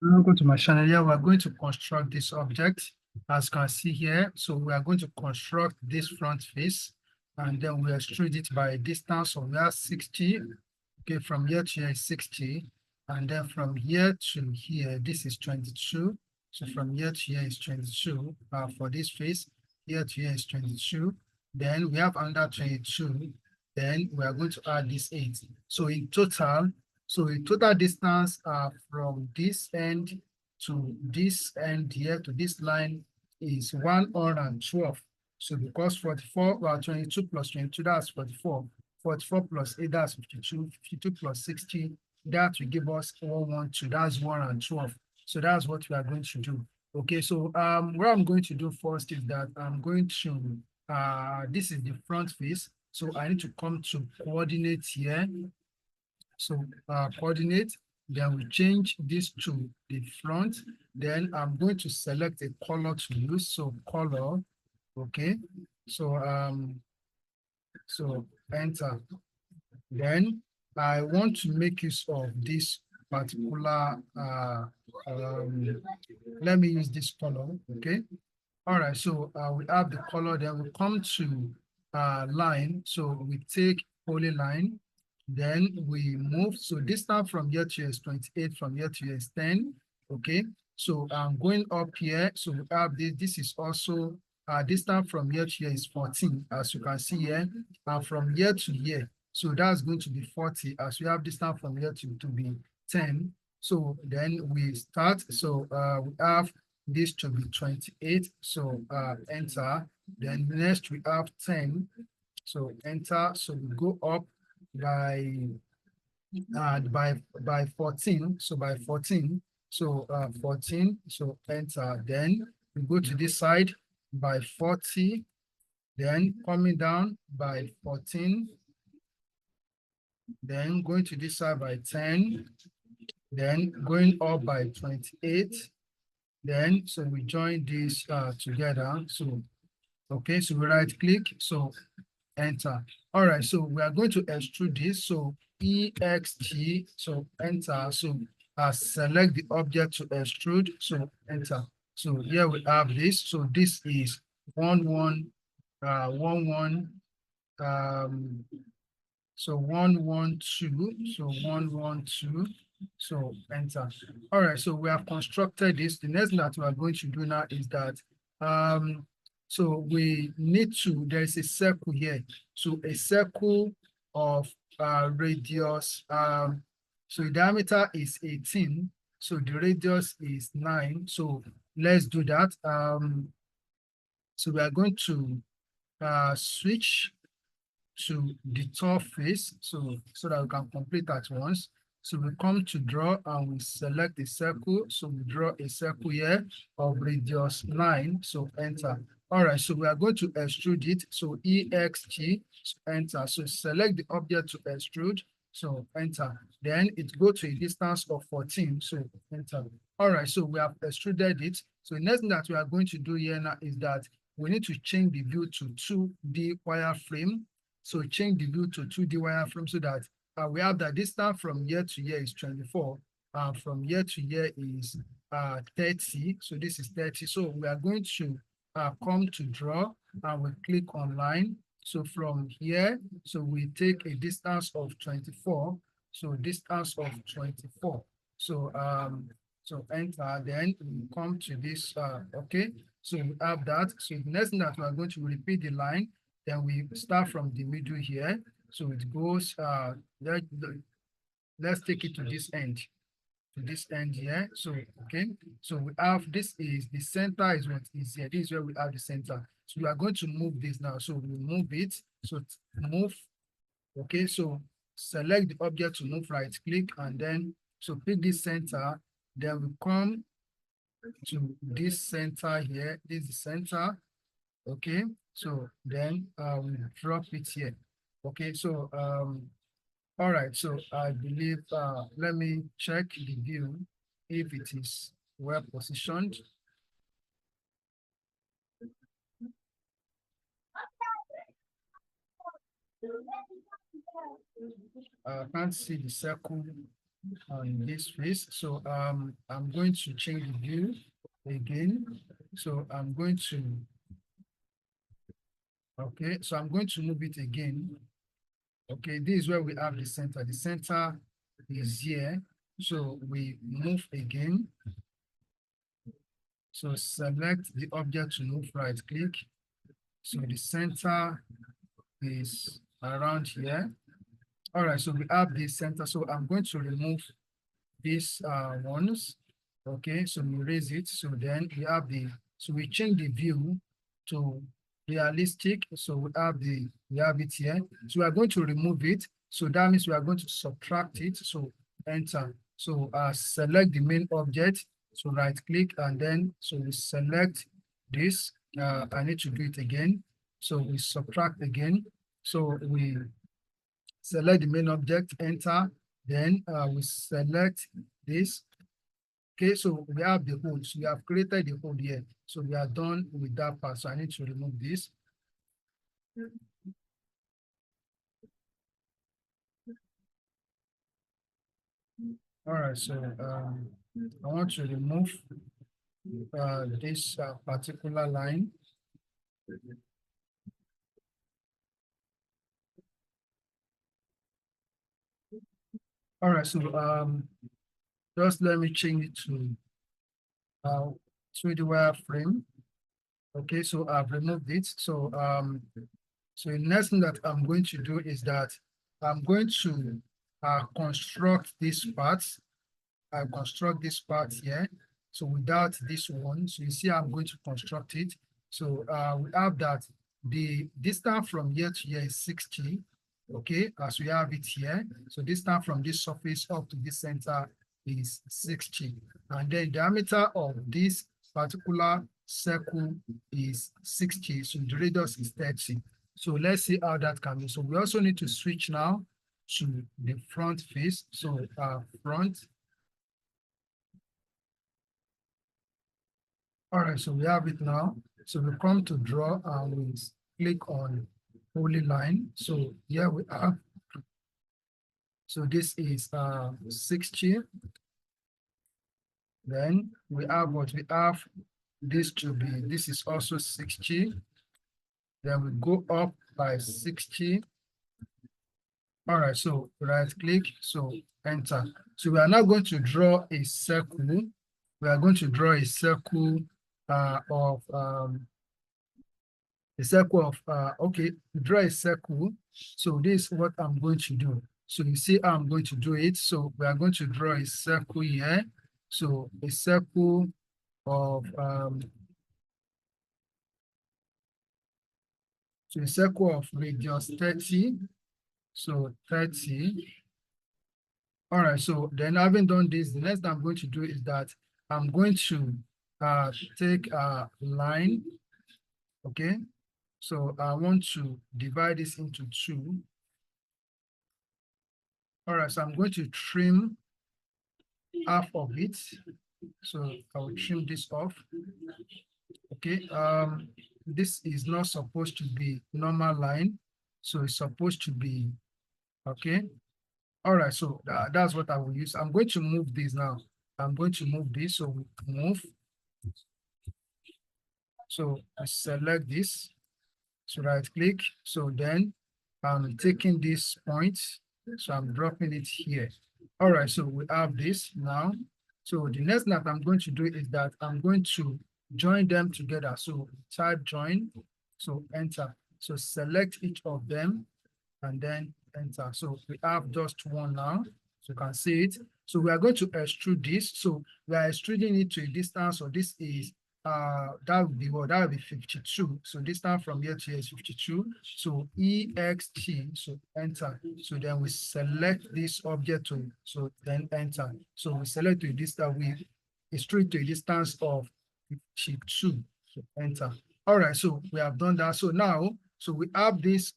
Welcome to my channel. Here we are going to construct this object, as you can see here. So we are going to construct this front face, and then we extrude it by a distance of 60. Okay, from here to here is 60, and then from here to here, this is 22. So from here to here is 22 for this face. Here to here is 22. Then we have under 22. Then we are going to add this 8. So in total, distance from this end to this end here to this line is 112. So because 22 plus 22, that's 44. 44 plus 8, that's 52. 52 plus 60, that will give us 112. That's 112. So that's what we are going to do. Okay, so what I'm going to do first is that I'm going to, this is the front face. So I need to come to coordinate here. So coordinate, then we change this to the front. Then I'm going to select a color to use. So color, okay. So enter. Then I want to make use of this particular, let me use this color, okay. All right, so we have the color, then we come to line. So we take polyline, then we move. So distance from here to here is 28, from here to here is 10. Okay, so I'm going up here. So we have this. This is also distance from here to here is 14, as you can see here, and from here to here. So that's going to be 40, as we have distance from here to be 10. So then we start. So we have this to be 28. So enter. Then next we have 10. So enter. So we go up by 14. So by 14. So 14. So enter. Then we go to this side by 40. Then coming down by 14. Then going to this side by 10. Then going up by 28. Then so we join this together. So okay, so we right click, so enter. All right, so we are going to extrude this. So EXT, so enter. So select the object to extrude, so enter. So here we have this. So this is 1 1 1 1 so 1 1 2. So 1 1 2. So enter. All right, so we have constructed this. The next thing that we are going to do now is that so we need to, there is a circle here. So a circle of radius, so the diameter is 18. So the radius is 9. So let's do that. So we are going to switch to the top face, so that we can complete at once. So we come to draw and we select the circle. So we draw a circle here of radius 9. So enter. All right, so we are going to extrude it. So EXT, so enter. So select the object to extrude. So enter. Then it go to a distance of 14. So enter. All right, so we have extruded it. So the next thing that we are going to do here now is that we need to change the view to 2D wireframe. So change the view to 2D wireframe so that we have the distance from here to here is 24. From here to here is 30. So this is 30. So we are going to come to draw and we click on line. So from here, so we take a distance of 24. So distance of 24. So so enter, then we come to this, okay. So we have that. So the next thing that we are going to repeat the line. Then we start from the middle here. So it goes, let's take it to this end. To this end here. So, okay. So we have, this is, the center is what is here. This is where we have the center. So we are going to move this now. So we move it. So move. Okay. So select the object to move, right click, and then, so pick this center. Then we come to this center here. This is the center. Okay, so then we drop it here. Okay, so all right, so I believe let me check the view if it is well positioned. I can't see the circle. on this face. So I'm going to change the view again. So I'm going to, okay, so I'm going to move it again. Okay, this is where we have the center. The center is here. So we move again. So select the object to move, right click. So the center is around here. All right, so we have the center. So I'm going to remove these ones. Okay, so we raise it. So then we have the, so we change the view to realistic. So we have it here. So we are going to remove it. So that means we are going to subtract it. So enter. So select the main object. So right click and then, so we select this. I need to do it again. So we subtract again. So we select the main object, enter. Then we select this. Okay, so we have the hole. So we have created the hole here. So we are done with that part. So I need to remove this. All right, so I want to remove this particular line. All right, so just let me change it to 3D wireframe. Okay, so I've removed it. So so the next thing that I'm going to do is that I'm going to construct this part. I construct this part here. So without this one, so you see I'm going to construct it. So we have that the distance from here to here is 60. Okay, as we have it here. So distance from this surface up to this center is 60. And then diameter of this particular circle is 60. So the radius is 30. So let's see how that can be. So we also need to switch now to the front face. So front. All right, so we have it now. So we come to draw and we click on polyline. So here we have, so this is 60. Then we have what we have this to be, this is also 60. Then we go up by 60. All right, so right click, so enter. So we are now going to draw a circle. We are going to draw a circle of a circle of okay, draw a circle. So this is what I'm going to do. So you see how I'm going to do it. So we are going to draw a circle here. So a circle of so a circle of radius 30. So 30. All right, so then having done this, the next thing I'm going to do is that I'm going to take a line. Okay, so I want to divide this into two. All right, so I'm going to trim half of it. So I will trim this off. Okay, this is not supposed to be normal line. So it's supposed to be, okay. All right, so that's what I will use. I'm going to move this now. I'm going to move this, so we move. So I select this, so right click. So then I'm taking this point, so I'm dropping it here. All right, so we have this now. So the next thing that I'm going to do is that I'm going to join them together. So type join, so enter. So select each of them and then enter. So we have just one now. So you can see it. So we are going to extrude this. So we are extruding it to a distance. So this is that would be what, that would be 52. So distance from here to here is 52. So EXT, so enter. So then we select this object to, so then enter. So we select to this that we extrude to a distance of 52. So enter. All right, so we have done that. So now, so we have this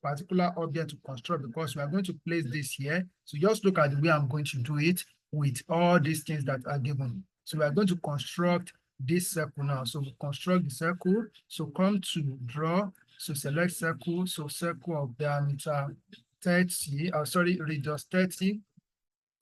particular object to construct because we are going to place this here. So just look at the way I'm going to do it with all these things that are given. So we are going to construct this circle now. So we construct the circle. So come to draw. So select circle. So circle of diameter 30, sorry, radius 30.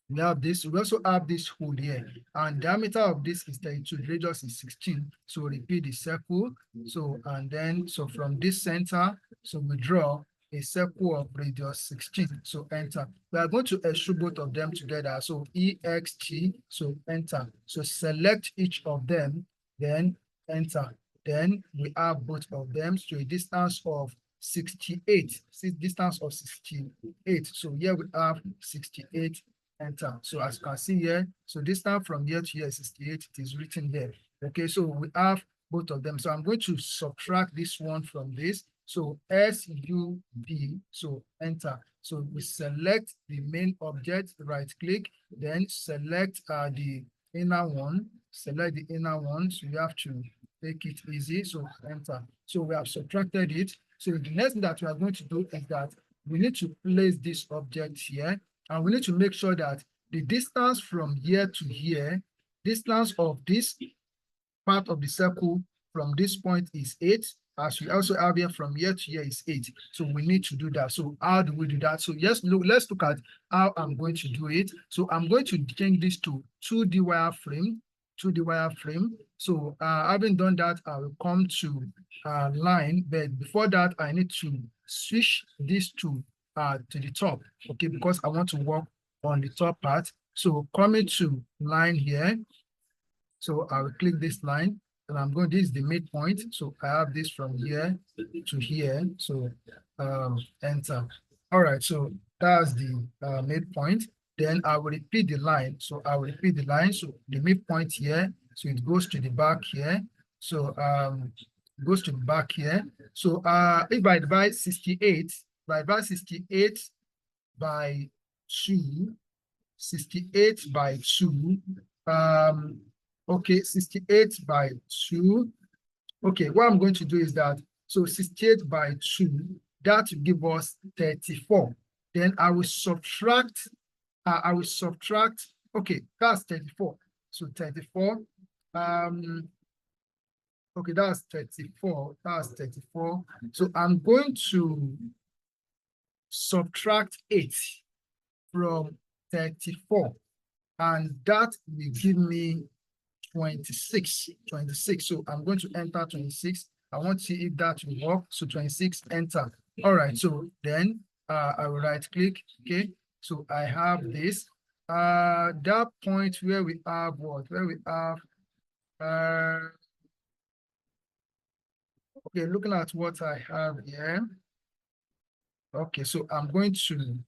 We have this. We also have this hole here, and diameter of this is 32. The radius is 16. So repeat the circle. So and then so from this center, so we draw a circle of radius 16. So enter. We are going to extrude both of them together. So EXT. So enter. So select each of them, then enter. Then we have both of them. So a distance of 68. Distance of 68. So here we have 68. Enter. So as you can see here, so distance from here to here is 68. It is written here. Okay, so we have both of them. So I'm going to subtract this one from this. So SUB, so enter. So we select the main object, right click, then select the inner one, select the inner one. So you have to make it easy. So enter. So we have subtracted it. So the next thing that we are going to do is that we need to place this object here, and we need to make sure that the distance from here to here, distance of this part of the circle from this point is 8. As we also have here from here to here is 8. So we need to do that. So how do we do that? So yes, let's look at how I'm going to do it. So I'm going to change this to 2D wireframe. 2D wireframe. So having done that, I will come to line, but before that, I need to switch this to the top, okay, because I want to work on the top part. So coming to line here, so I will click this line, and I'm going, this is the midpoint. So I have this from here to here. So enter. All right, so that's the midpoint. Then I will repeat the line. So I will repeat the line. So the midpoint here, so it goes to the back here. So it goes to the back here. So if I divide 68, by 68 by 2, 68 by 2, okay, 68 by 2. Okay, what I'm going to do is that, so 68 by 2, that will give us 34. Then I will subtract, okay, that's 34. So 34, okay, that's 34, that's 34. So I'm going to subtract 8 from 34, and that will give me 26. So I'm going to enter 26. I want to see if that will work. So 26, enter. All right, so then I will right click. Okay, so I have this. That point where we have what? Where we have okay, looking at what I have here. Okay, so I'm going to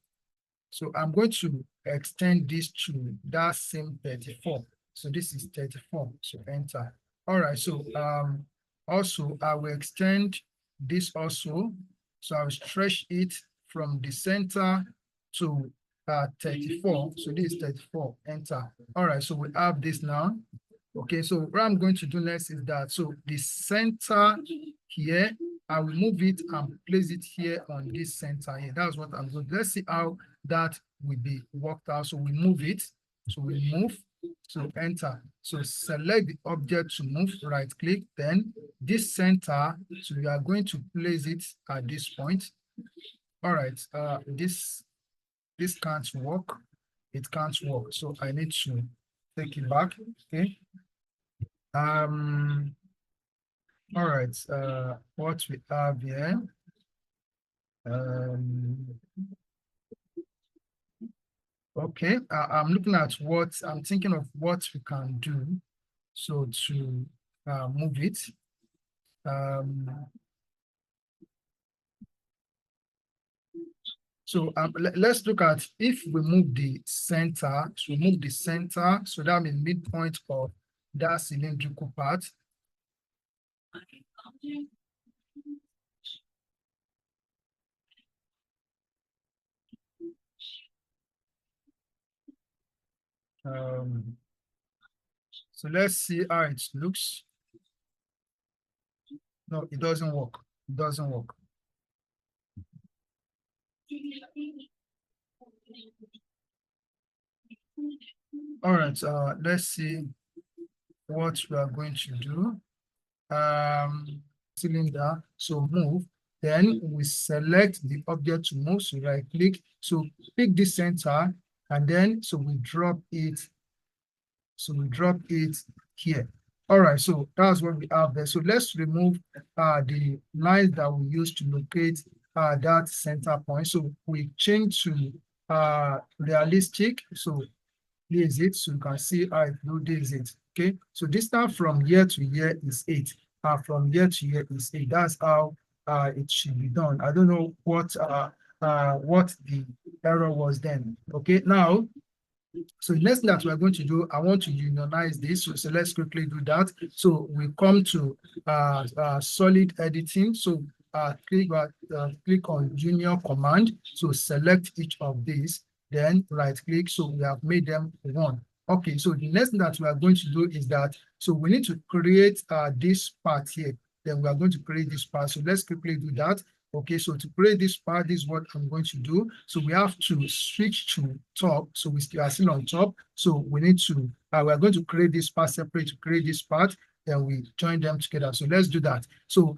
extend this to that same 34. So this is 34. So enter. All right. So also I will extend this also. So I will stretch it from the center to 34. So this is 34. Enter. All right. So we have this now. Okay. So what I'm going to do next is that, so the center here, I will move it and place it here on this center here. That's what I'm going to. Let's see how that will be worked out. So we move it. So we move. So enter. So select the object to move, right click, then this center. So we are going to place it at this point. All right. This can't work. It can't work. So I need to take it back. Okay. All right. What we have here. Okay, I'm looking at what I'm thinking of what we can do. So to move it. So let's look at if we move the center. So move the center. So that means midpoint of that cylindrical part. So let's see how it looks. No, it doesn't work. It doesn't work. All right, let's see what we are going to do. Cylinder, so move. Then we select the object to move, so right click. So pick the center, and then so we drop it. So we drop it here. All right, so that's what we have there. So let's remove the lines that we use to locate that center point. So we change to realistic. So here is it. So you can see how it this is it. Okay. So distance from here to here is 8. From here to here is 8. That's how it should be done. I don't know what the error was then. Okay. Now, so the next thing that we're going to do, I want to unionize this. So let's quickly do that. So we come to solid editing. So click on junior command. So select each of these, then right click. So we have made them one. Okay, so the next thing that we are going to do is that, so we need to create this part here. Then we are going to create this part. So let's quickly do that. Okay, so to create this part, this is what I'm going to do. So we have to switch to top. So we are still on top. So we need to, we are going to create this part separate to create this part. Then we join them together. So let's do that. So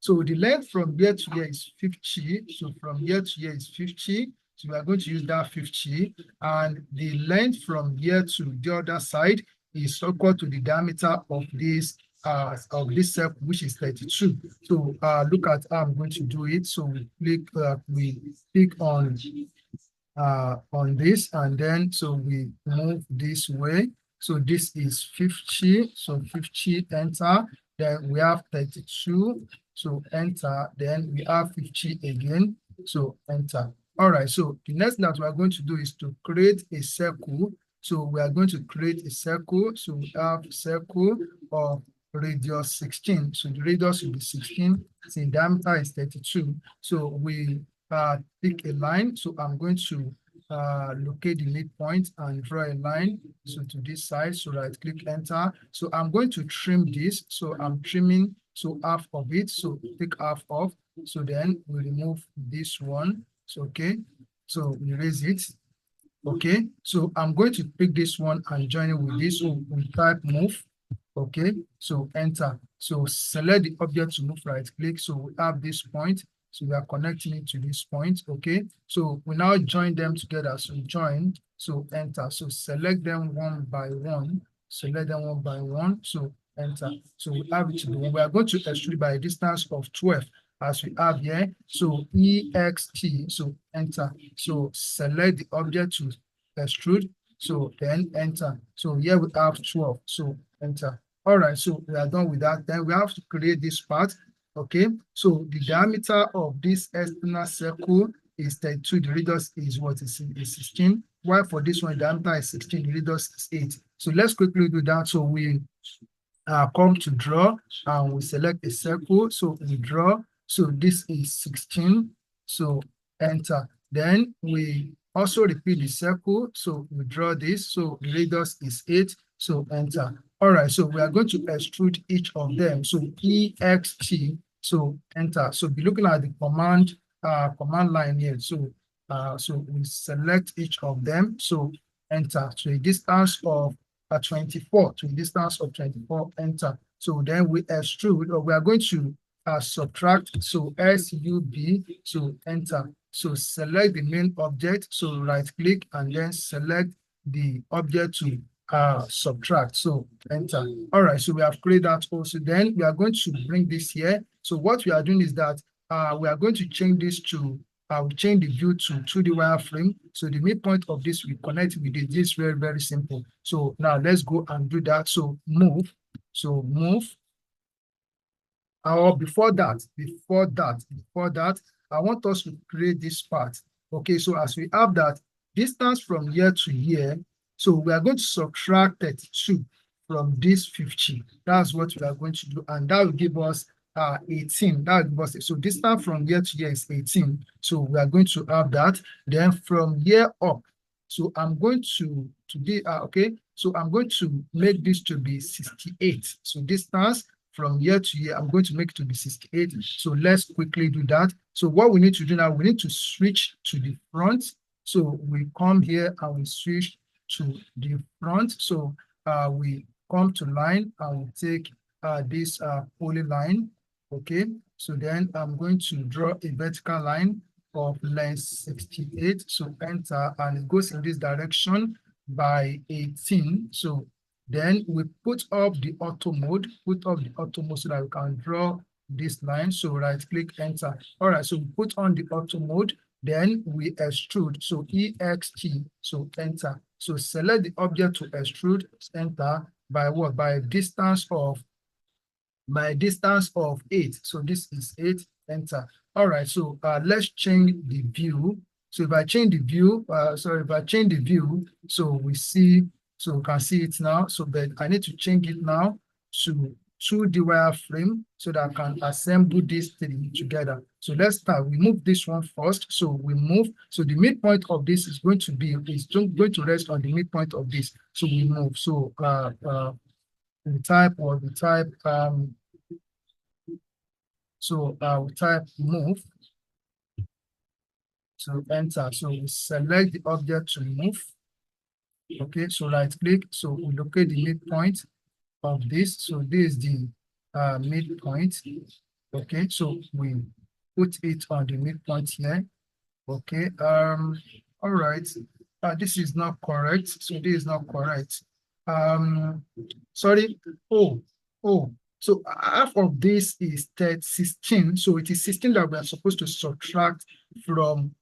so the length from here to here is 50. So from here to here is 50. So we are going to use that 50. And the length from here to the other side is equal to the diameter of this circle, which is 32. So look at how I'm going to do it. So we click on this, and then so we move this way. So this is 50. So 50, enter. Then we have 32. So enter. Then we have 50 again. So enter. All right. So the next thing that we are going to do is to create a circle. So we are going to create a circle. So we have circle of radius 16. So the radius will be 16. The diameter is 32. So we pick a line. So I'm going to locate the midpoint and draw a line. So to this side, so right click, enter. So I'm going to trim this. So I'm trimming half of it. So take half off. So then we remove this one. So okay. So we erase it. Okay. So I'm going to pick this one and join it with this. So we type move. Okay, so enter. So select the object to move, right click. So we have this point. So we are connecting it to this point. Okay, so we now join them together. So join, so enter. So select them one by one. Select them one by one. So enter. So we have it to do. We are going to extrude by a distance of 12 as we have here. So EXT, so enter. So select the object to extrude. So then enter. So here we have 12. So enter. All right, so we are done with that. Then we have to create this part. Okay, so the diameter of this external circle is 32. The radius is what is 16. While for this one, the diameter is 16, the radius is 8. So let's quickly do that. So we come to draw and we select a circle. So we draw. So this is 16. So enter. Then we also repeat the circle. So we draw this. So the radius is 8. So enter. All right. So we are going to extrude each of them. So EXT. So enter. So be looking at the command line here. So so we select each of them. So enter. So a distance of 24 to a distance of 24, enter. So then we extrude, or we are going to subtract. So SUB. So enter. So select the main object. So right click and then select the object to subtract. So enter. All right. So we have created that also. Then we are going to bring this here. So what we are doing is that we are going to change this to we change the view to 2D wireframe. So the midpoint of this we connect with it. This is very, very simple. So now let's go and do that. So move. So move. Or before that, I want us to create this part. Okay, so as we have that distance from here to here, so we are going to subtract 32 from this 50. That's what we are going to do, and that will give us 18. That will give us, so distance from here to here is 18. So we are going to have that. Then from here up, so I'm going to do okay. So I'm going to make this to be 68. So distance from here to here, I'm going to make it to be 68. So let's quickly do that. So what we need to do now, we need to switch to the front. So we come here and we switch to the front. So we come to line and we take this polyline. Okay. So then I'm going to draw a vertical line. of length 68. So enter, and it goes in this direction by 18. So then we put up the auto mode, so that we can draw this line. So right click, enter. All right, so we put on the auto mode, then we extrude. So EXT, so enter. So select the object to extrude, enter, by what? By a distance of 8. So this is 8, enter. All right, so let's change the view. So if I change the view, so we see, so we can see it now. So but I need to change it now to 2D wireframe so that I can assemble these three together. So let's start. We move this one first. So we move. So the midpoint of this is going to rest on the midpoint of this. So we move. So we type we type move. So enter. So we select the object to move. Okay, so right click. So we locate the midpoint of this. So this is the midpoint. Okay, so we put it on the midpoint here. Okay, all right. This is not correct. So this is not correct. Sorry. Oh. So half of this is 16. So it is 16 that we are supposed to subtract from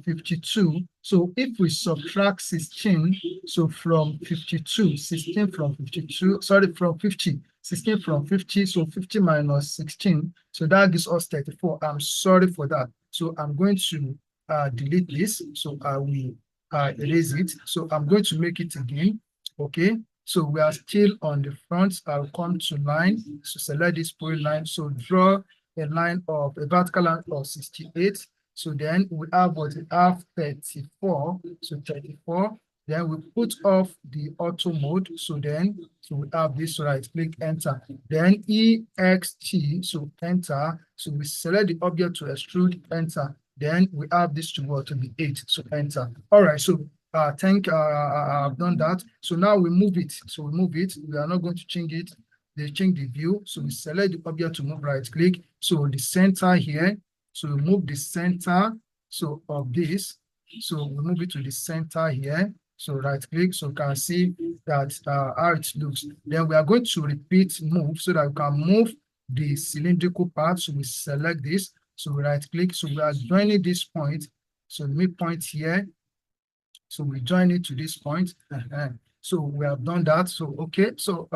52. So if we subtract 16, so from 52, 16 from 52, sorry, from 50, 16 from 50, so 50 minus 16. So that gives us 34. I'm sorry for that. So I'm going to delete this. So I will erase it. So I'm going to make it again. Okay. So we are still on the front. I'll come to line. So select this point line. So draw a line of a vertical line of 68. So then we have what we have 34. So 34. Then we put off the auto mode. So we have this, so right click, enter. Then EXT, so enter. So we select the object to extrude, enter. Then we have this to be 8. So enter. All right. So I've done that. So now we move it. So we move it. We are not going to change it. They change the view. So we select the object to move, right click. So the center here. So we move the center of this. So we move it to the center here. So right click. So you can see that how it looks. Then we are going to repeat move so that we can move the cylindrical part. So we select this. So we right click. So we are joining this point. So midpoint here. So we join it to this point. So we have done that. So okay. So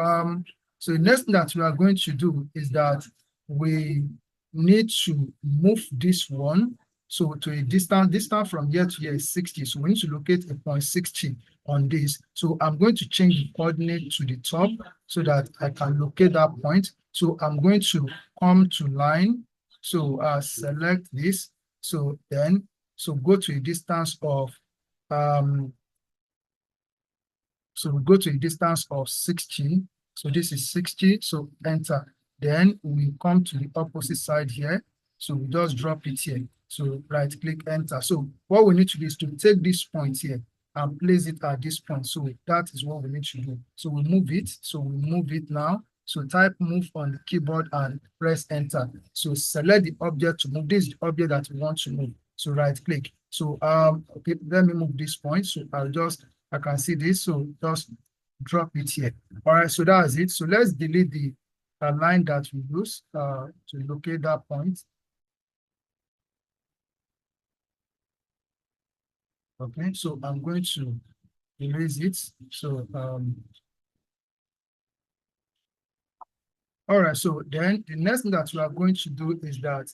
so the next thing that we are going to do is that we need to move this one. So to a distance from here to here is 60. So we need to locate a point 60 on this. So I'm going to change the coordinate to the top so that I can locate that point. So I'm going to come to line. So select this. So then, so go to a distance of so we go to a distance of 60. So this is 60. So enter. Then we come to the opposite side here. So we just drop it here. So right click, enter. So what we need to do is to take this point here and place it at this point. So that is what we need to do. So we move it. So we move it now. So type move on the keyboard and press enter. So select the object to move. This is the object that we want to move. So right click. So okay, let me move this point. So I can see this. So just drop it here. All right, so that's it. So let's delete the line that we use to locate that point. Okay, so I'm going to erase it. So all right, so then the next thing that we are going to do is that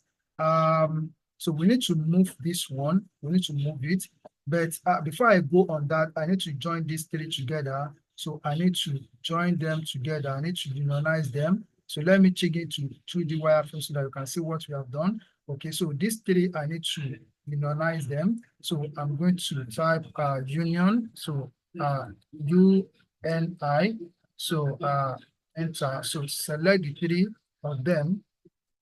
so we need to move this one. We need to move it. But before I go on that, I need to join these three together. So I need to join them together. I need to unionize them. So let me check it to 2D wireframe so that you can see what we have done. Okay, so these three, I need to unionize them. So I'm going to type union. So UNI. So enter. So select the three of them.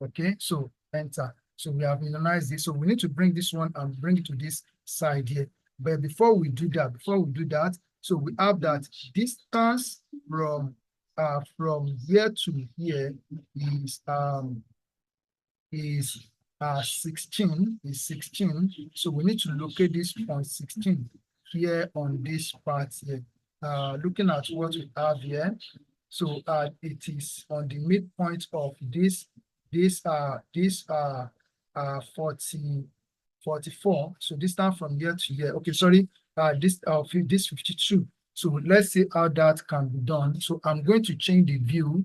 Okay, so enter. So we have minimized this. So we need to bring this one and bring it to this side here. But before we do that, so we have that distance from here to here is 16 is 16. So we need to locate this point 16 here on this part here. Looking at what we have here, so it is on the midpoint of this 44. So distance from here to here. Okay, sorry, this 52. So let's see how that can be done. So I'm going to change the view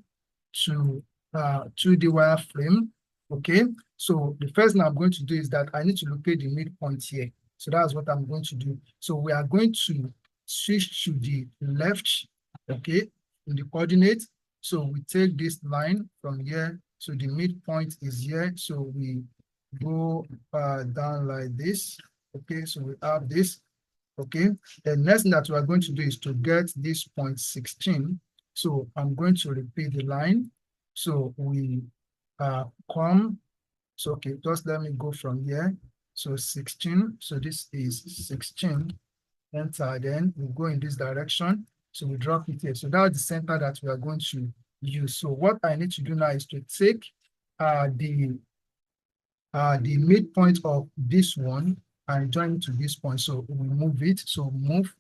to the wireframe. Okay, so the first thing I'm going to do is that I need to locate the midpoint here. So that's what I'm going to do. So we are going to switch to the left, okay, in the coordinate. So we take this line from here. So the midpoint is here. So we go down like this. Okay, so we have this. Okay, the next thing that we are going to do is to get this point 16. So I'm going to repeat the line. So we come. So okay, just let me go from here. So 16. So this is 16. Enter. Then we go in this direction. So we drop it here. So that's the center that we are going to use. So what I need to do now is to take the midpoint of this one and join it to this point. So we move it. So move.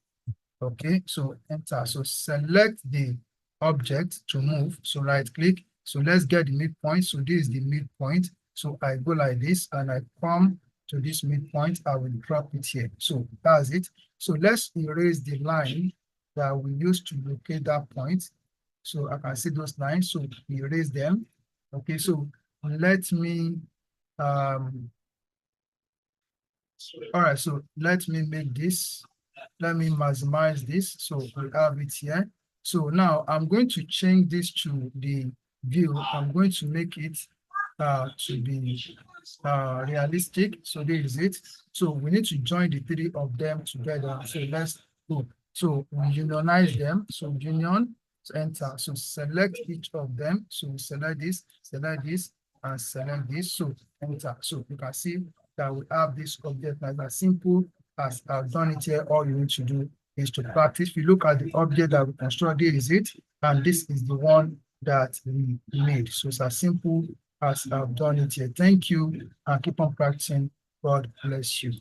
Okay. So enter. So select the object to move. So right click. So let's get the midpoint. So this is the midpoint. So I go like this and I come to this midpoint. I will drop it here. So that's it. So let's erase the line that we used to locate that point. So I can see those lines. So erase them. Okay. So let me all right, so let me make this, let me maximize this. So we have it here. So now I'm going to change this to the view. I'm going to make it to be realistic. So this is it. So we need to join the three of them together. So let's go. So we unionize them. So union, so enter. So select each of them. So select this, and select this. So enter. So you can see that we have this object as simple as I've done it here. All you need to do is to practice. If you look at the object that we constructed, this is it, and this is the one that we made. So it's as simple as I've done it here. Thank you, and keep on practicing. God bless you.